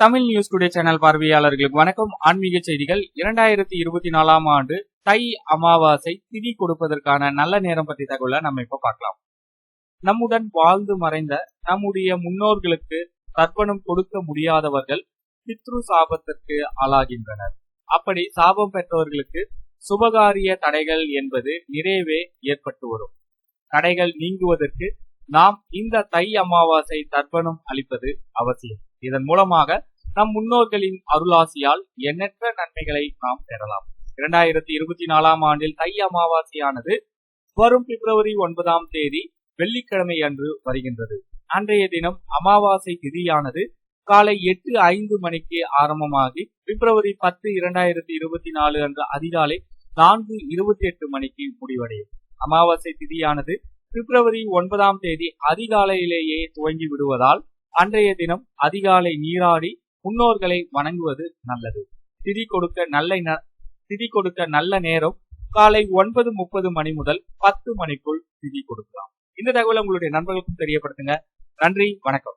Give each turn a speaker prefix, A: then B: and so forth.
A: Tamil news today channel பார்வையாளர்களுக்கு வணக்கம். ஆன்மீக செய்திகள். 2024ஆம் ஆண்டு தை அமாவாசை திதி கொடுப்பதற்கான நல்ல நேரம் பற்றி தகவலை நம்ம இப்ப பார்க்கலாம். நம்முடன் வாழ்ந்து மறைந்த நம்முடைய முன்னோர்களுக்கு தர்ப்பணம் கொடுக்க முடியாதவர்கள் பித்ரு சாபத்திற்கு ஆளாகின்றனர். அப்படி சாபம் பெற்றவர்களுக்கு சுபகாரிய தடைகள் என்பது நிறையவே ஏற்பட்டு வரும். தடைகள் நீங்குவதற்கு நாம் இந்த தை அமாவாசை தர்ப்பணம் அளிப்பது அவசியம். இதன் மூலமாக நம் முன்னோர்களின் அருளாசியால் எண்ணற்ற நன்மைகளை நாம் பெறலாம். 2024ஆம் ஆண்டில் தை அமாவாசையானது வரும் பிப்ரவரி 9ஆம் தேதி வெள்ளிக்கிழமை அன்று வருகின்றது. அன்றைய தினம் அமாவாசை திதியானது காலை 8:05 மணிக்கு ஆரம்பமாகி பிப்ரவரி 10, 2024 அன்று அதிகாலை 4:28 மணிக்கு முடிவடையும். அமாவாசை திதியானது பிப்ரவரி 9ஆம் தேதி அதிகாலையிலேயே துவங்கி விடுவதால் அன்றைய தினம் அதிகாலை நீராடி முன்னோர்களை வணங்குவது நல்லது. திதி கொடுக்க நல்ல நேரம் காலை 9:30 மணி முதல் 10 மணிக்குள் திதி கொடுக்கலாம். இந்த தகவலை உங்களுடைய நண்பர்களுக்கும் தெரியப்படுத்துங்க. நன்றி, வணக்கம்.